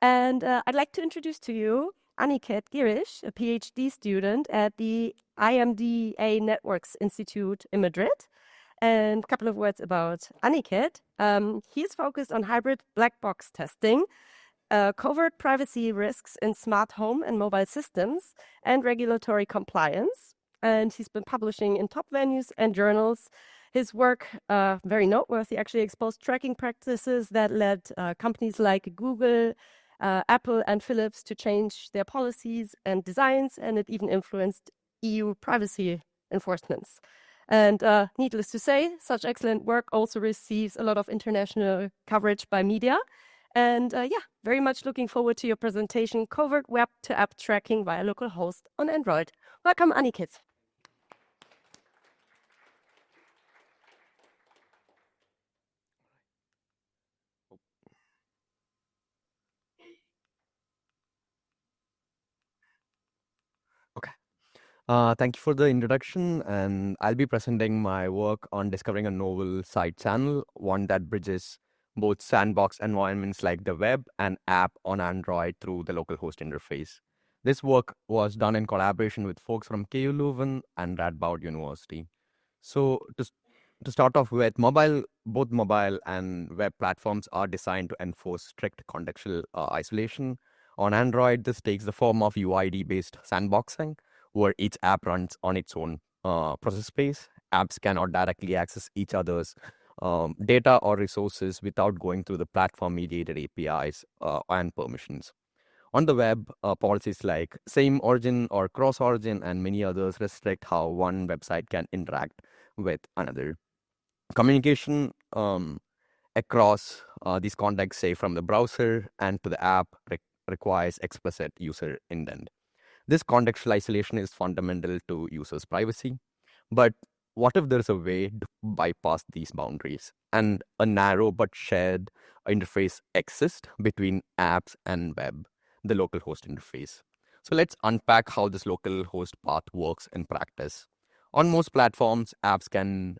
And I'd like to introduce to you Aniketh Girish, a PhD student at the IMDA Networks Institute in Madrid. And a couple of words about Aniketh. He's focused on hybrid black box testing, covert privacy risks in smart home and mobile systems, and regulatory compliance. And he's been publishing in top venues and journals. His work, very noteworthy, actually exposed tracking practices that led companies like Google, Apple, and Philips to change their policies and designs, and it even influenced EU privacy enforcements. And needless to say, such excellent work also receives a lot of international coverage by media. And very much looking forward to your presentation, Covert Web-to-App Tracking via Localhost on Android. Welcome, Aniketh. Thank you for the introduction, and I'll be presenting my work on discovering a novel side channel, one that bridges both sandbox environments like the web and app on Android through the localhost interface. This work was done in collaboration with folks from KU Leuven and Radboud University. So to start off with, both mobile and web platforms are designed to enforce strict contextual isolation. On Android, this takes the form of UID-based sandboxing, where each app runs on its own process space. Apps cannot directly access each other's data or resources without going through the platform-mediated APIs and permissions. On the web, policies like same origin or cross-origin and many others restrict how one website can interact with another. Communication across these contexts, say from the browser and to the app, requires explicit user intent. This contextual isolation is fundamental to users' privacy. But what if there's a way to bypass these boundaries and a narrow but shared interface exists between apps and web, the localhost interface? So let's unpack how this localhost path works in practice. On most platforms, apps can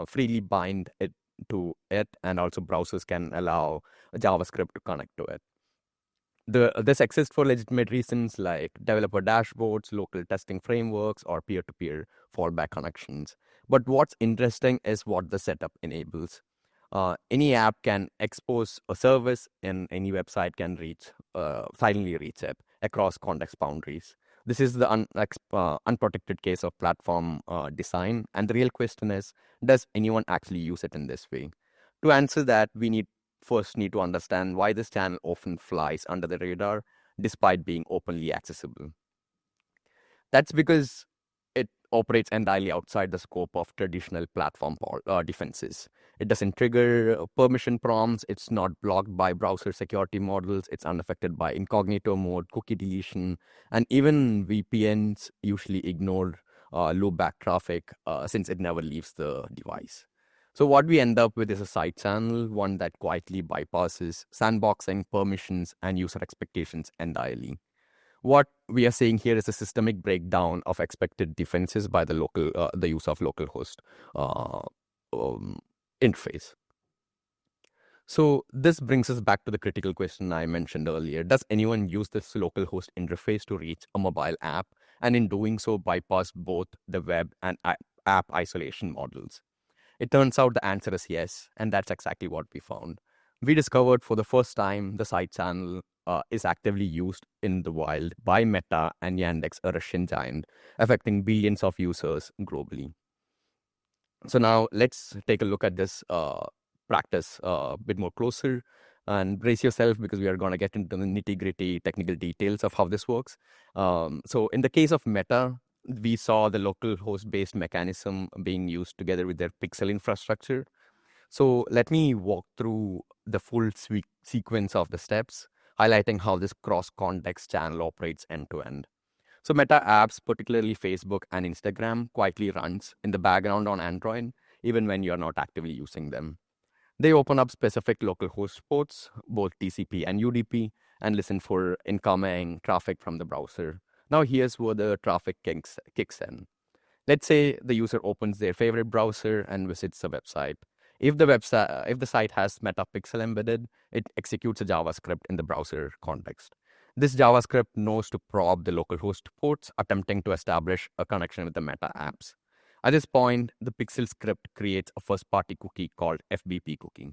freely bind it to it, and also browsers can allow JavaScript to connect to it. This exists for legitimate reasons like developer dashboards, local testing frameworks, or peer-to-peer fallback connections. But what's interesting is what the setup enables. Any app can expose a service, and any website can silently reach it across context boundaries. This is the unprotected case of platform design, and the real question is, does anyone actually use it in this way? To answer that, we first need to understand why this channel often flies under the radar despite being openly accessible. That's because it operates entirely outside the scope of traditional platform defenses. It doesn't trigger permission prompts, it's not blocked by browser security models, it's unaffected by incognito mode, cookie deletion, and even VPNs usually ignore loopback traffic since it never leaves the device. So what we end up with is a side channel, one that quietly bypasses sandboxing, permissions, and user expectations entirely. What we are seeing here is a systemic breakdown of expected defenses by the use of localhost interface. So this brings us back to the critical question I mentioned earlier. Does anyone use this localhost interface to reach a mobile app, and in doing so bypass both the web and app isolation models? It turns out the answer is yes, and that's exactly what we found. We discovered for the first time the side channel is actively used in the wild by Meta and Yandex, a Russian giant, affecting billions of users globally. So now let's take a look at this practice a bit more closer, and brace yourself because we are going to get into the nitty-gritty technical details of how this works. So in the case of Meta, we saw the local host-based mechanism being used together with their pixel infrastructure. So let me walk through the full sequence of the steps, highlighting how this cross-context channel operates end-to-end. So Meta apps, particularly Facebook and Instagram, quietly runs in the background on Android, even when you're not actively using them. They open up specific localhost ports, both TCP and UDP, and listen for incoming traffic from the browser. Now here's where the traffic kicks in. Let's say the user opens their favorite browser and visits a website. If the site has Meta Pixel embedded, it executes a JavaScript in the browser context. This JavaScript knows to probe the localhost ports, attempting to establish a connection with the Meta apps. At this point, the Pixel script creates a first-party cookie called FBP cookie.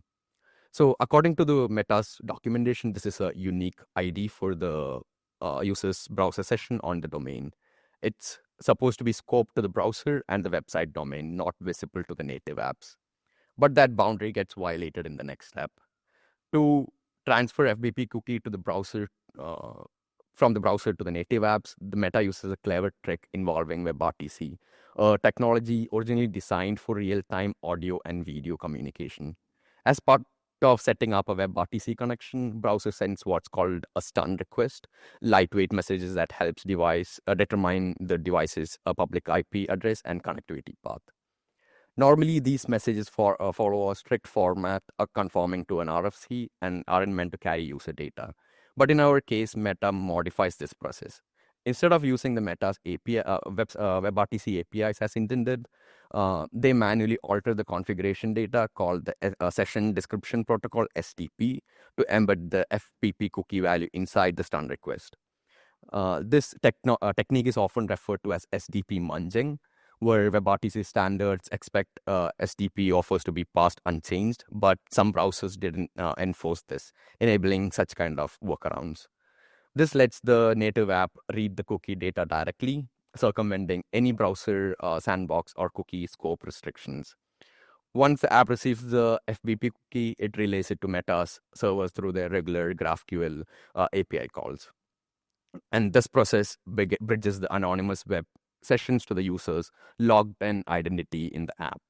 So according to the Meta's documentation, this is a unique ID for the user's browser session on the domain. It's supposed to be scoped to the browser and the website domain, not visible to the native apps. But that boundary gets violated in the next step. To transfer FBP cookie to the browser, from the browser to the native apps, the Meta uses a clever trick involving WebRTC, a technology originally designed for real-time audio and video communication. As part of setting up a WebRTC connection, browser sends what's called a stun request, lightweight messages that helps determine the device's public IP address and connectivity path. Normally, these messages follow a strict format conforming to an RFC and aren't meant to carry user data. But in our case, Meta modifies this process. Instead of using the Meta's API, WebRTC APIs as intended, they manually alter the configuration data called the Session Description Protocol (SDP) to embed the FPP cookie value inside the stun request. This technique is often referred to as SDP munging, where WebRTC standards expect SDP offers to be passed unchanged, but some browsers didn't enforce this, enabling such kind of workarounds. This lets the native app read the cookie data directly, circumventing any browser sandbox or cookie scope restrictions. Once the app receives the FBP cookie, it relays it to Meta's servers through their regular GraphQL API calls. And this process bridges the anonymous web sessions to the user's logged in identity in the app.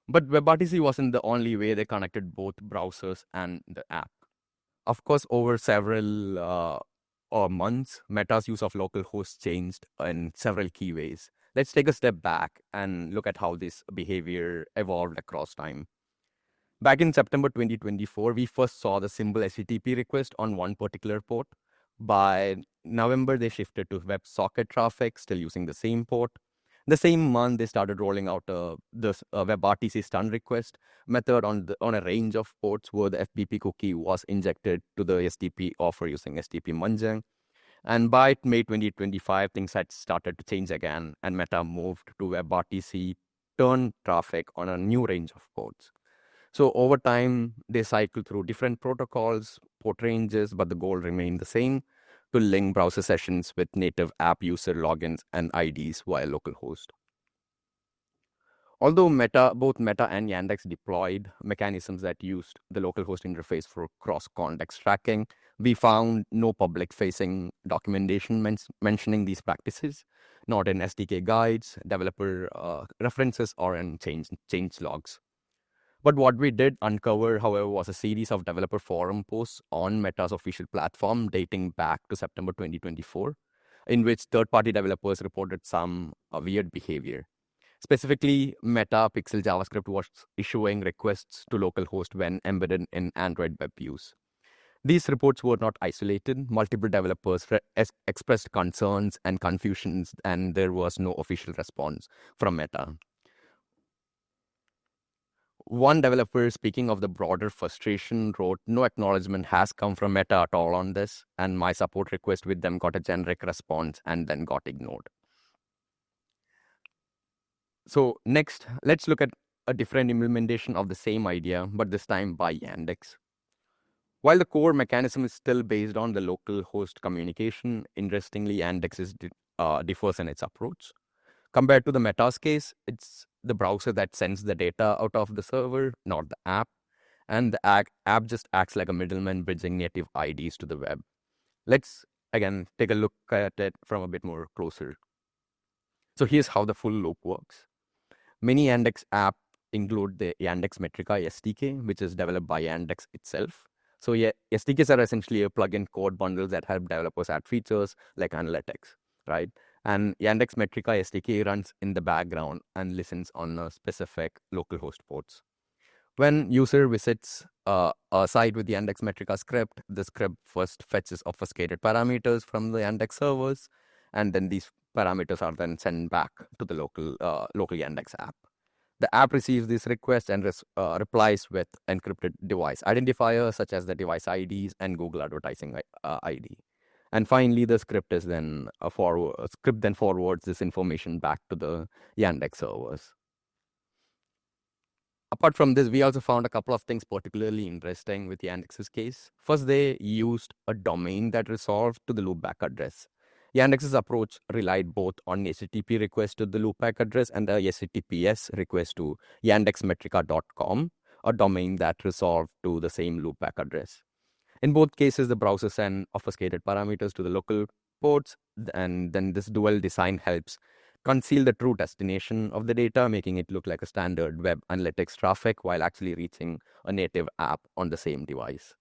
But WebRTC wasn't the only way they connected both browsers and the app. Of course, over several months, Meta's use of localhost changed in several key ways. Let's take a step back and look at how this behavior evolved across time. Back in September 2024, we first saw the simple HTTP request on one particular port. By November, they shifted to WebSocket traffic, still using the same port. The same month, they started rolling out this WebRTC stun request method on a range of ports where the FBP cookie was injected to the SDP offer using SDP munging. And by May 2025, things had started to change again, and Meta moved to WebRTC turn traffic on a new range of ports. So over time, they cycle through different protocols, port ranges, but the goal remained the same: to link browser sessions with native app user logins and IDs via localhost. Although both Meta and Yandex deployed mechanisms that used the localhost interface for cross-context tracking, we found no public-facing documentation mentioning these practices, not in SDK guides, developer references, or in change logs. But what we did uncover, however, was a series of developer forum posts on Meta's official platform dating back to September 2024, in which third-party developers reported some weird behavior. Specifically, Meta Pixel JavaScript was issuing requests to localhost when embedded in Android web views. These reports were not isolated. Multiple developers expressed concerns and confusions, and there was no official response from Meta. One developer, speaking of the broader frustration, wrote, "No acknowledgement has come from Meta at all on this, and my support request with them got a generic response and then got ignored." So next, let's look at a different implementation of the same idea, but this time by Yandex. While the core mechanism is still based on the local host communication, interestingly, Yandex differs in its approach. Compared to the Meta's case, it's the browser that sends the data out of the server, not the app. And the app just acts like a middleman bridging native IDs to the web. Let's, again, take a look at it from a bit more closer. So here's how the full loop works. Many Yandex apps include the Yandex Metrica SDK, which is developed by Yandex itself. So yeah, SDKs are essentially a plugin code bundles that help developers add features like analytics, right? And Yandex Metrica SDK runs in the background and listens on a specific localhost ports. When user visits a site with the Yandex Metrica script, the script first fetches obfuscated parameters from the Yandex servers, and then these parameters are then sent back to the local Yandex app. The app receives these requests and replies with encrypted device identifiers such as the device IDs and Google advertising ID. And finally, the script is then script then forwards this information back to the Yandex servers. Apart from this, we also found a couple of things particularly interesting with Yandex's case. First, they used a domain that resolved to the loopback address. Yandex's approach relied both on HTTP request to the loopback address and the HTTPS request to yandexmetrica.com, a domain that resolved to the same loopback address. In both cases, the browser send obfuscated parameters to the local ports, and then this dual design helps conceal the true destination of the data, making it look like a standard web analytics traffic while actually reaching a native app on the same device.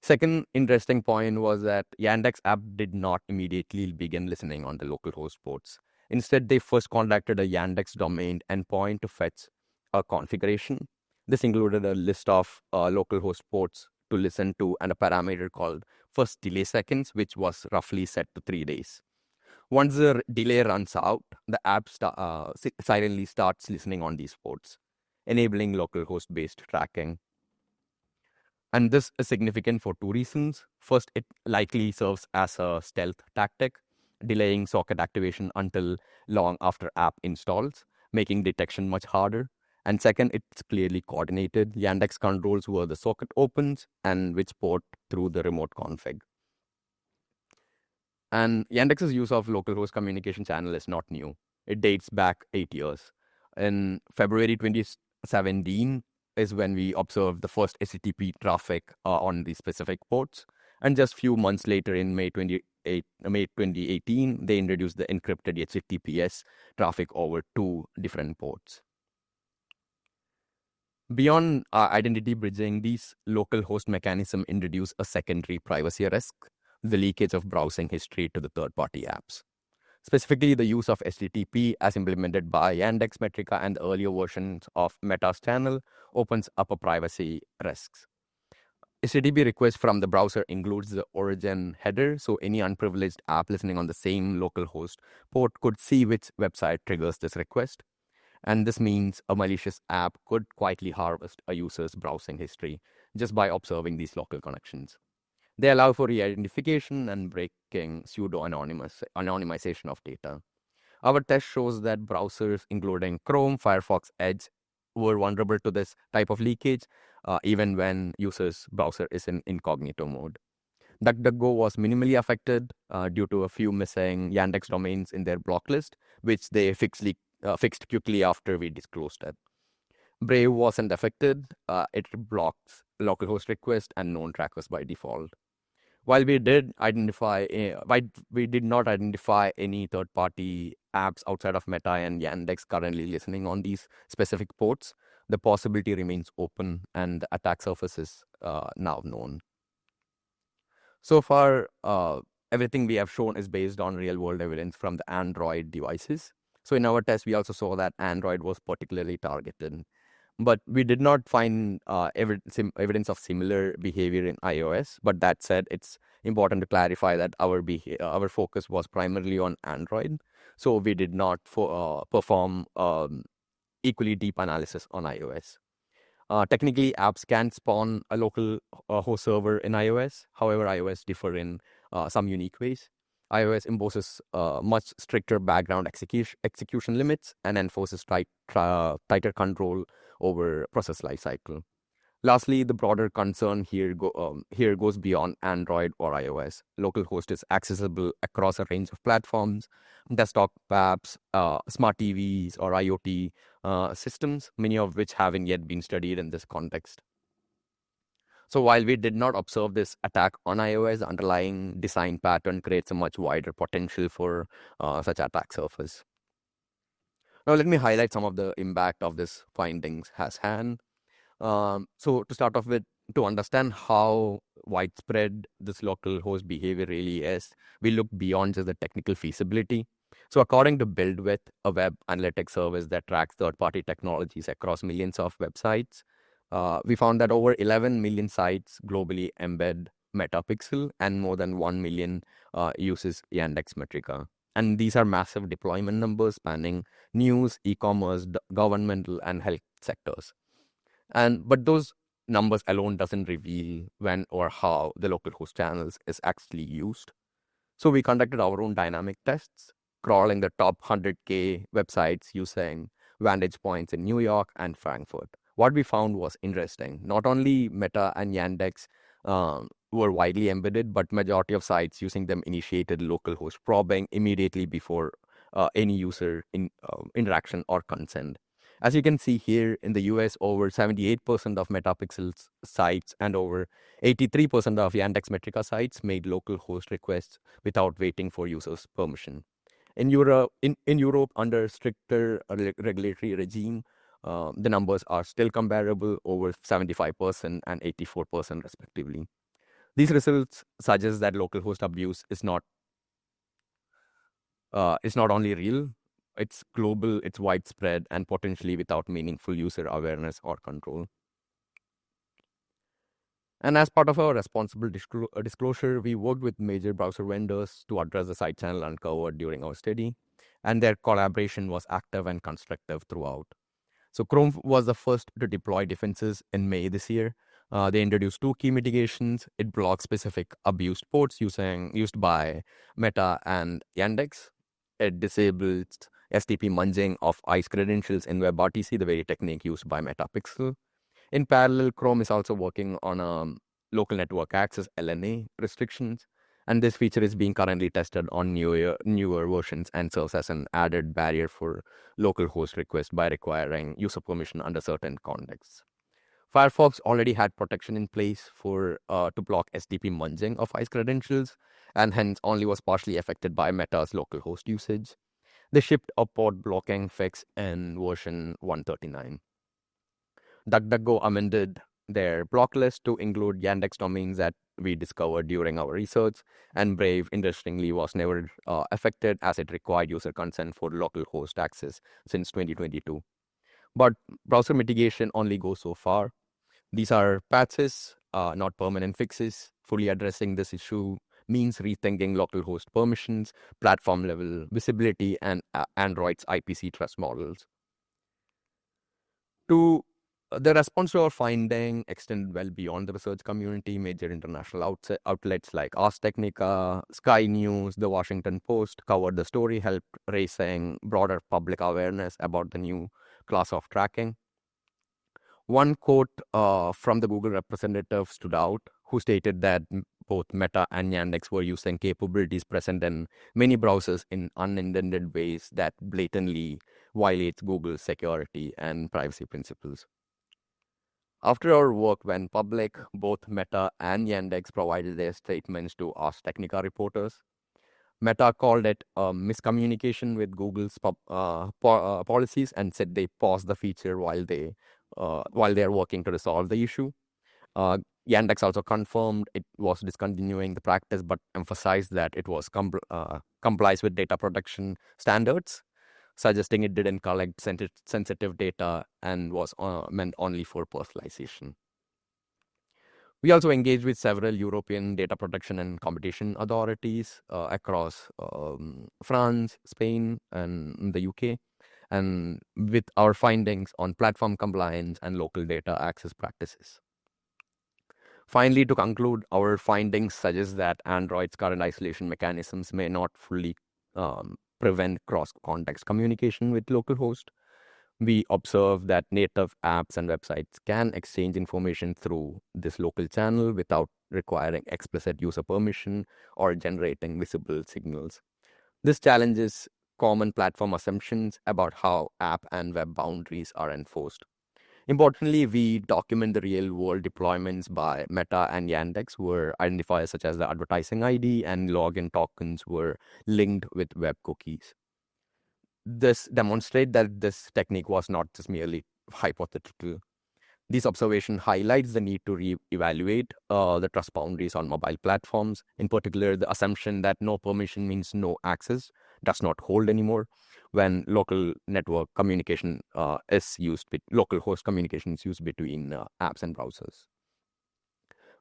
Second interesting point was that Yandex app did not immediately begin listening on the localhost ports. Instead, they first contacted a Yandex domain endpoint to fetch a configuration. This included a list of localhost ports to listen to and a parameter called first delay seconds, which was roughly set to 3 days. Once the delay runs out, the app silently starts listening on these ports, enabling localhost-based tracking. And this is significant for two reasons. First, it likely serves as a stealth tactic, delaying socket activation until long after app installs, making detection much harder. And second, it's clearly coordinated. Yandex controls where the socket opens and which port through the remote config. And Yandex's use of localhost communication channel is not new. It dates back 8 years. In February 2017 is when we observed the first HTTP traffic on the specific ports. And just few months later in May 2018, they introduced the encrypted HTTPS traffic over 2 different ports. Beyond identity bridging, these local host mechanisms introduce a secondary privacy risk, the leakage of browsing history to the third-party apps. Specifically, the use of HTTP as implemented by Yandex Metrica and the earlier versions of Meta's channel opens up a privacy risks. HTTP request from the browser includes the origin header, so any unprivileged app listening on the same localhost port could see which website triggers this request. And this means a malicious app could quietly harvest a user's browsing history just by observing these local connections. They allow for re-identification and breaking pseudo-anonymization of data. Our test shows that browsers, including Chrome, Firefox, Edge, were vulnerable to this type of leakage, even when users' browser is in incognito mode. DuckDuckGo was minimally affected due to a few missing Yandex domains in their block list, which they fixed quickly after we disclosed it. Brave wasn't affected. It blocks localhost requests and known trackers by default. While we did not identify any third-party apps outside of Meta and Yandex currently listening on these specific ports, the possibility remains open and the attack surface is now known. So far, everything we have shown is based on real-world evidence from the Android devices. So in our test, we also saw that Android was particularly targeted. But we did not find evidence of similar behavior in iOS. But that said, it's important to clarify that our focus was primarily on Android. So we did not perform equally deep analysis on iOS. Technically, apps can spawn a local host server in iOS. However, iOS differ in some unique ways. iOS imposes much stricter background execution limits and enforces tighter control over process lifecycle. Lastly, the broader concern here goes beyond Android or iOS. Localhost is accessible across a range of platforms, desktop apps, smart TVs, or IoT systems, many of which haven't yet been studied in this context. So while we did not observe this attack on iOS, the underlying design pattern creates a much wider potential for such attack surface. Now let me highlight some of the impact of this findings has had. So to start off with, to understand how widespread this local host behavior really is, we look beyond just the technical feasibility. So according to BuildWith, a web analytics service that tracks third-party technologies across millions of websites, we found that over 11 million sites globally embed Metapixel and more than 1 million uses Yandex Metrica. And these are massive deployment numbers spanning news, e-commerce, governmental, and health sectors. But those numbers alone doesn't reveal when or how the local host channels is actually used. So we conducted our own dynamic tests, crawling the top 100K websites using vantage points in New York and Frankfurt. What we found was interesting. Not only Meta and Yandex were widely embedded, but majority of sites using them initiated localhost probing immediately before any user interaction or consent. As you can see here in the US, over 78% of Metapixel's sites and over 83% of Yandex Metrica sites made local host requests without waiting for users' permission. In Europe, under stricter regulatory regime, the numbers are still comparable, over 75% and 84% respectively. These results suggest that local host abuse is not only real, it's global, it's widespread, and potentially without meaningful user awareness or control. And as part of our responsible disclosure, we worked with major browser vendors to address the side channel uncovered during our study, and their collaboration was active and constructive throughout. So Chrome was the first to deploy defenses in May this year. They introduced two key mitigations. It blocks specific abused ports used by Meta and Yandex. It disables STP munging of ICE credentials in WebRTC, the very technique used by Metapixel. In parallel, Chrome is also working on local network access LNA restrictions, and this feature is being currently tested on newer versions and serves as an added barrier for local host requests by requiring user permission under certain contexts. Firefox already had protection in place to block STP munging of ICE credentials, and hence only was partially affected by Meta's local host usage. They shipped a port blocking fix in version 139. DuckDuckGo amended their block list to include Yandex domains that we discovered during our research, and Brave, interestingly, was never affected as it required user consent for local host access since 2022. But browser mitigation only goes so far. These are patches, not permanent fixes. Fully addressing this issue means rethinking local host permissions, platform level visibility, and Android's IPC trust models. The response to our finding extended well beyond the research community. Major international outlets like Ars Technica, Sky News, The Washington Post covered the story, helped raising broader public awareness about the new class of tracking. One quote from the Google representative stood out, who stated that both Meta and Yandex were using capabilities present in many browsers in unintended ways that blatantly violates Google's security and privacy principles. After our work went public, both Meta and Yandex provided their statements to Ars Technica reporters. Meta called it a miscommunication with Google's policies and said they paused the feature while they are working to resolve the issue. Yandex also confirmed it was discontinuing the practice, but emphasized that it was complies with data protection standards, suggesting it didn't collect sensitive data and was meant only for personalization. We also engaged with several European data protection and competition authorities across France, Spain, and the UK, and with our findings on platform compliance and local data access practices. Finally, to conclude, our findings suggest that Android's current isolation mechanisms may not fully prevent cross-context communication with localhost. We observe that native apps and websites can exchange information through this local channel without requiring explicit user permission or generating visible signals. This challenges common platform assumptions about how app and web boundaries are enforced. Importantly, we document the real-world deployments by Meta and Yandex, where identifiers such as the advertising ID and login tokens were linked with web cookies. This demonstrates that this technique was not just merely hypothetical. This observation highlights the need to re-evaluate the trust boundaries on mobile platforms. In particular, the assumption that no permission means no access does not hold anymore when local network communication local host communication is used between apps and browsers.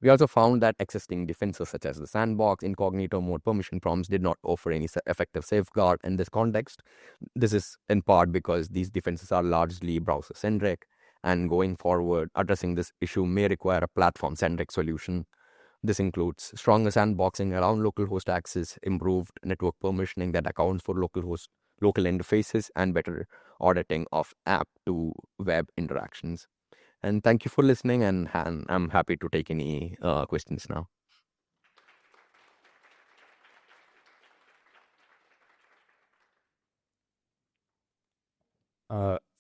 We also found that existing defenses such as the sandbox, incognito mode, permission prompts did not offer any effective safeguard in this context. This is in part because these defenses are largely browser-centric, and going forward, addressing this issue may require a platform-centric solution. This includes stronger sandboxing around localhost access, improved network permissioning that accounts for local interfaces, and better auditing of app to web interactions. And thank you for listening, and I'm happy to take any questions now.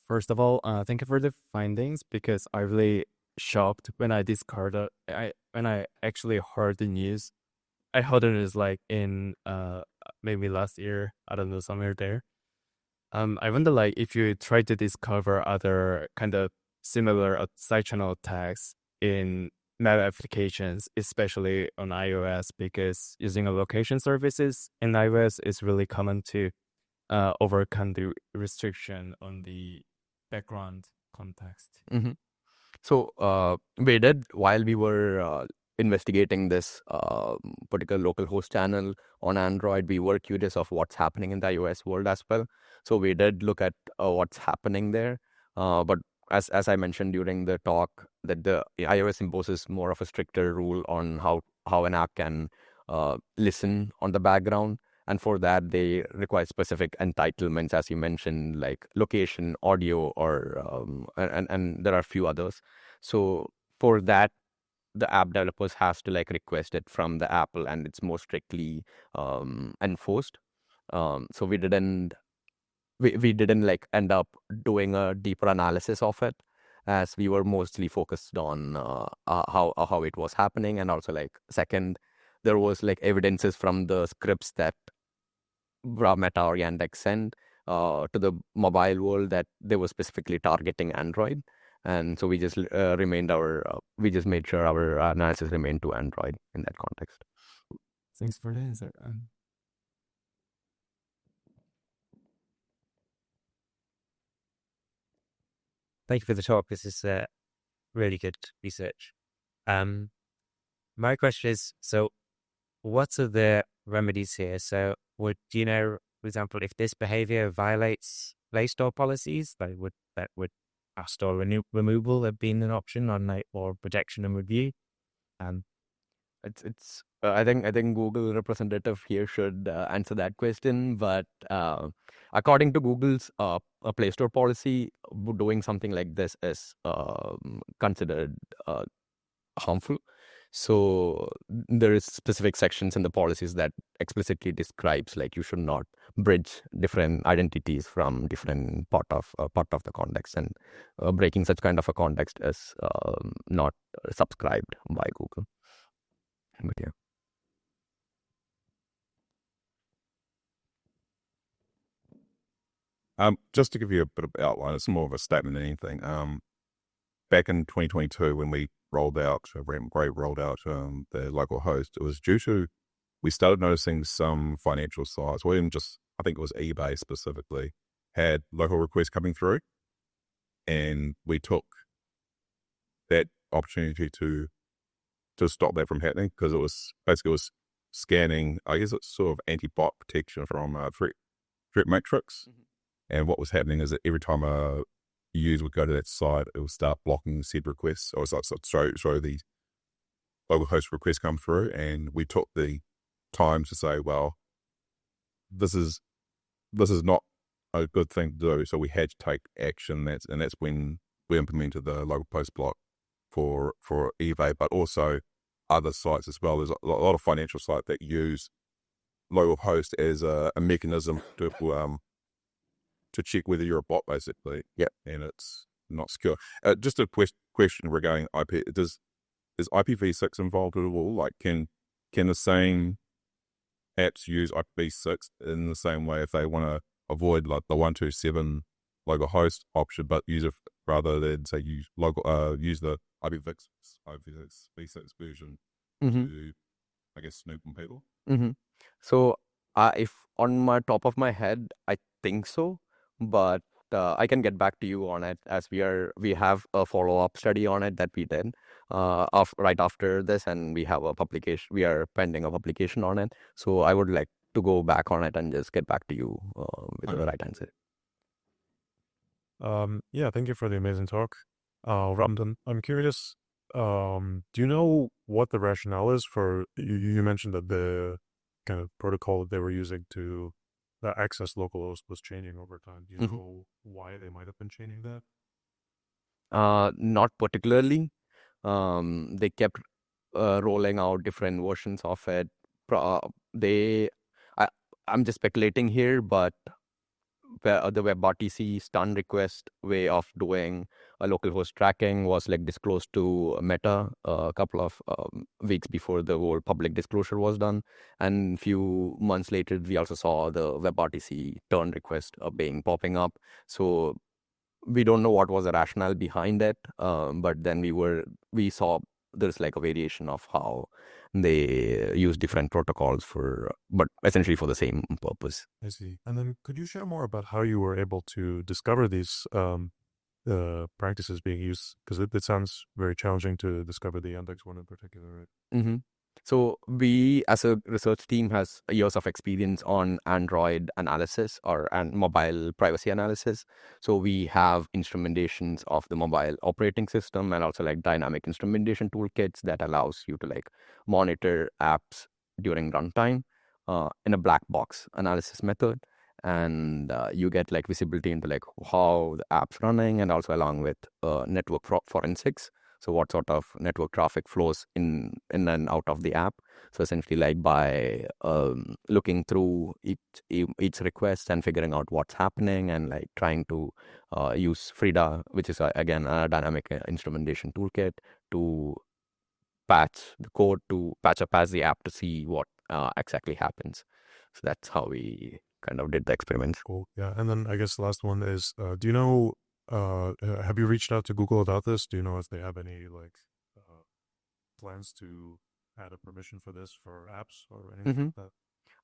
First of all, thank you for the findings because I really shocked when I discovered when I actually heard the news. I heard it is like in maybe last year. I don't know, somewhere there. I wonder like if you try to discover other kind of similar side channel attacks in map applications, especially on iOS, because using a location services in iOS is really common to overcome the restriction on the background context. Mm-hmm. So we did, while we were investigating this particular local host channel on Android, we were curious of what's happening in the iOS world as well. So we did look at what's happening there. But as I mentioned during the talk, that the iOS imposes more of a stricter rule on how an app can listen on the background. And for that, they require specific entitlements, as you mentioned, like location, audio, or and there are a few others. So for that, the app developers has to like request it from the Apple, and it's more strictly enforced. So we didn't like end up doing a deeper analysis of it, as we were mostly focused on how it was happening, and also like second, there was like evidences from the scripts that Meta or Yandex sent to the mobile world that they were specifically targeting Android, and so we just we just made sure our analysis remained to Android in that context. Thanks for the answer. Thank you for the talk. This is really good research. My question is, so what are the remedies here? So do you know, for example, if this behavior violates Play Store policies, would App Store removal have been an option on like, or protection and review? It's I think Google representative here should answer that question, but according to Google's Play Store policy, doing something like this is considered harmful. So there is specific sections in the policies that explicitly describes like you should not bridge different identities from different part of the context, and breaking such kind of a context is not subscribed by Google. But yeah. Just to give you a bit of outline, it's more of a statement than anything. Back in 2022, when we rolled out the Localhost, it was due to we started noticing some financial sites, well, even just I think it was eBay specifically, had local requests coming through, and we took that opportunity to stop that from happening, because it was scanning. I guess it's sort of anti-bot protection from threat matrix. Mm-hmm. And what was happening is that every time a user would go to that site, it would start blocking said requests, or show the local host requests come through. And we took the time to say, well, this is not a good thing to do. So we had to take action. That's when we implemented the local post block for eBay, but also other sites as well. There's a lot of financial sites that use localhost as a mechanism to check whether you're a bot, basically. Yep. And it's not secure. Just a question regarding IP. Is IPv6 involved at all? Like, can the same apps use IPv6 in the same way if they want to avoid like the 127 localhost option, but use it rather than say use the IPv6 version to, I guess, snoop on people? Mm-hmm. So if on my top of my head, I think so. But I can get back to you on it, as we have a follow-up study on it that we did right after this, and we have a publication. We are pending a publication on it. So I would like to go back on it and just get back to you with the right answer. Yeah, thank you for the amazing talk. Ramdan, I'm curious, do you know what the rationale is for, you mentioned that the kind of protocol that they were using to access localhost was changing over time. Do you know why they might have been changing that? Not particularly. They kept rolling out different versions of it. I'm just speculating here, but the WebRTC stun request way of doing a localhost tracking was like disclosed to Meta a couple of weeks before the whole public disclosure was done, and a few months later we also saw the WebRTC turn request popping up. So we don't know what was the rationale behind it, but then we saw there's like a variation of how they use different protocols but essentially for the same purpose. I see. And then could you share more about how you were able to discover these practices being used? Because it sounds very challenging to discover the Yandex one in particular, right? Mm-hmm. So we, as a research team, has years of experience on Android analysis and mobile privacy analysis. So we have instrumentations of the mobile operating system and also like dynamic instrumentation toolkits that allows you to like monitor apps during runtime in a black box analysis method. And you get like visibility into like how the app's running, and also along with network forensics. So what sort of network traffic flows in and out of the app. So essentially like by looking through each request and figuring out what's happening, and like trying to use Frida, which is again a dynamic instrumentation toolkit, to patch the code, to patch up as the app to see what exactly happens. So that's how we kind of did the experiment. Cool. Yeah. And then I guess the last one is, do you know, have you reached out to Google about this? Do you know if they have any like plans to add a permission for this for apps or anything like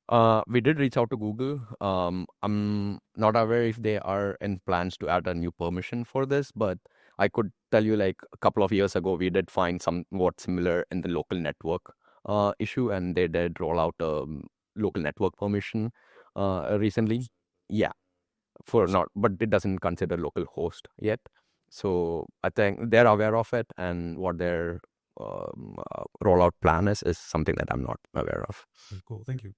that? We did reach out to Google. I'm not aware if they are in plans to add a new permission for this, but I could tell you like a couple of years ago, we did find somewhat similar in the local network issue, and they did roll out a local network permission recently. Yeah, but it doesn't consider local host yet. So I think they're aware of it, and what their rollout plan is something that I'm not aware of. Cool. Thank you.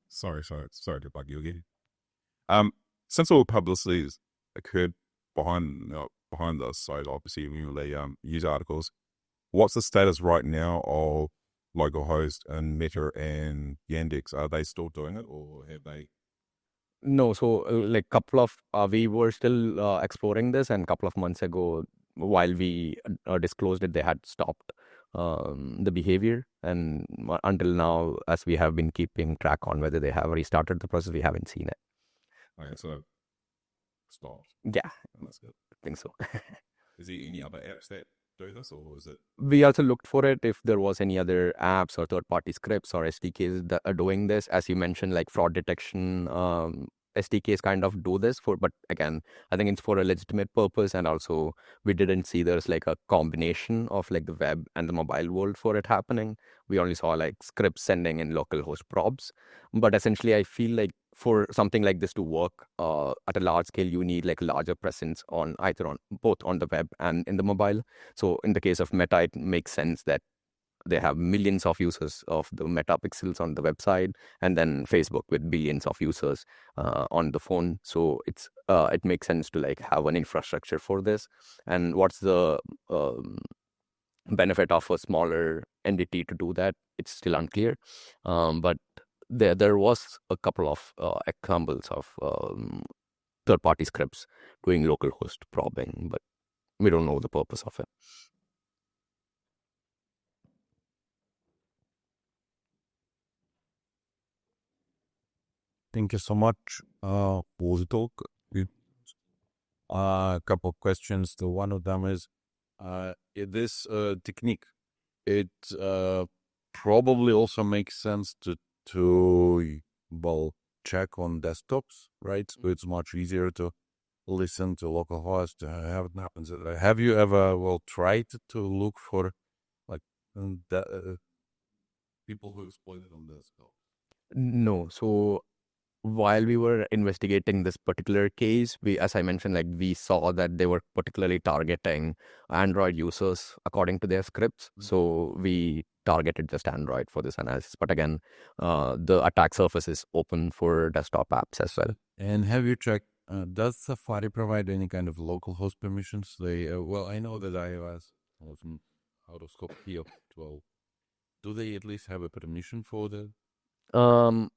Sorry to bug you again. Since all publicity has occurred behind the site, obviously when you use articles, what's the status right now of Localhost and Meta and Yandex? Are they still doing it, or have they? No, so like we were still exploring this, and a couple of months ago, while we disclosed it, they had stopped the behavior, and until now, as we have been keeping track on whether they have restarted the process, we haven't seen it. Okay, so stopped. Yeah, That's good. I think so. Is there any other apps that do this, or is it? We also looked for it if there was any other apps or third-party scripts or SDKs that are doing this. As you mentioned, like fraud detection SDKs kind of do this but again, I think it's for a legitimate purpose, and also we didn't see there's like a combination of like the web and the mobile world for it happening. We only saw like scripts sending in localhost probes, but essentially I feel like for something like this to work at a large scale, you need like a larger presence on both on the web and in the mobile. So in the case of Meta, it makes sense that they have millions of users of the Meta pixels on the website, and then Facebook with billions of users on the phone. So it makes sense to like have an infrastructure for this. And what's the benefit of a smaller entity to do that? It's still unclear. But there was a couple of examples of third-party scripts doing localhost probing, but we don't know the purpose of it. Thank you so much for the talk. A couple of questions. So one of them is, this technique, it probably also makes sense to check on desktops, right? So it's much easier to listen to localhost. How it happens. Have you ever tried to look for like people who exploited on this? No. So while we were investigating this particular case, as I mentioned, like we saw that they were particularly targeting Android users according to their scripts. So we targeted just Android for this analysis. But again, the attack surface is open for desktop apps as well. And have you checked? Does Safari provide any kind of local host permissions? I know that iOS has an out of scope PO12. Do they at least have a permission for that? On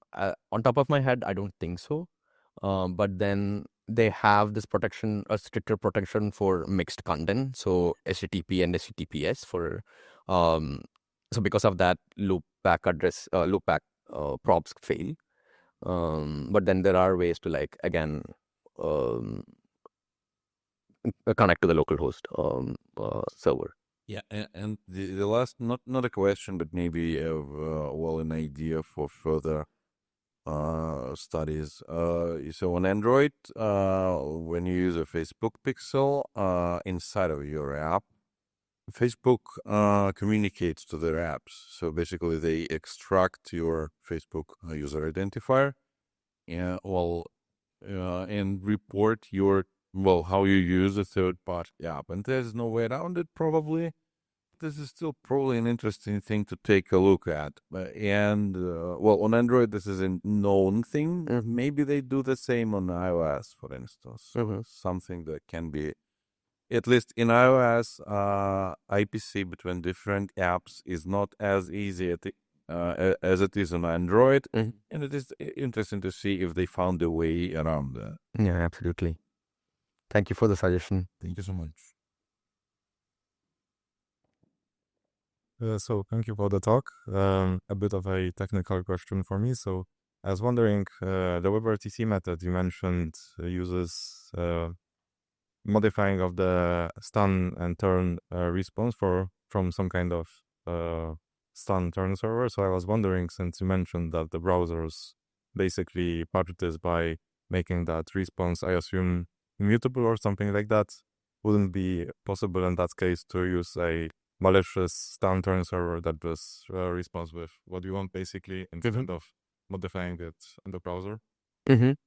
top of my head, I don't think so. But then they have this protection, a stricter protection for mixed content. So HTTP and HTTPS for, so because of that, loopback props fail. But then there are ways to connect to the localhost server. Yeah, and the last, not a question, but maybe an idea for further studies. So on Android, when you use a Facebook pixel inside of your app, Facebook communicates to their apps. So basically, they extract your Facebook user identifier, and report how you use a third-party app. And there's no way around it, probably. This is still probably an interesting thing to take a look at. On Android, this is a known thing. Maybe they do the same on iOS, for instance. Something that can be, at least in iOS, IPC between different apps is not as easy as it is on Android. And it is interesting to see if they found a way around that. Yeah, absolutely. Thank you for the suggestion. Thank you so much. So thank you for the talk. A bit of a technical question for me. So I was wondering, the WebRTC method you mentioned uses modifying of the stun and turn response from some kind of stun turn server. So I was wondering, since you mentioned that the browsers basically patched this by making that response, I assume, immutable or something like that, wouldn't be possible in that case to use a malicious stun turn server that does response with what you want, basically, instead of modifying it in the browser? Because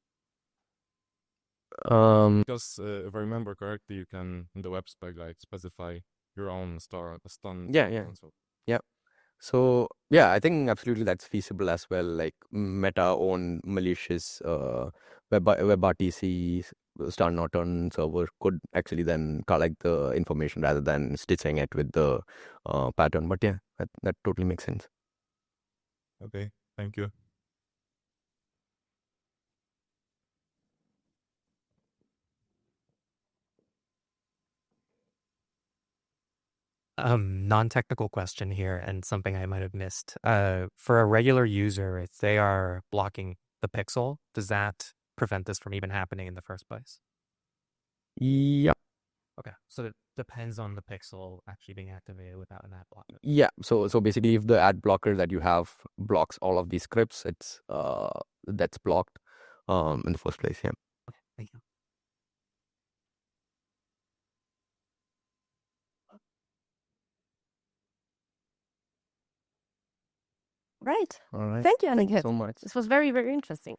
if I remember correctly, you can in the web spec specify your own stun. Yeah. So yeah, I think absolutely that's feasible as well. Like Meta own malicious WebRTC stun or turn server could actually then collect the information rather than stitching it with the pattern. But yeah, that totally makes sense. Okay, thank you. Non-technical question here, and something I might have missed. For a regular user, if they are blocking the pixel, does that prevent this from even happening in the first place? Yeah. Okay, so it depends on the pixel actually being activated without an ad blocker. Yeah. So basically, if the ad blocker that you have blocks all of these scripts, it's that's blocked in the first place. Yeah. Okay, thank you. Right. All right. Thank you, Aniketh. So much. This was very, very interesting.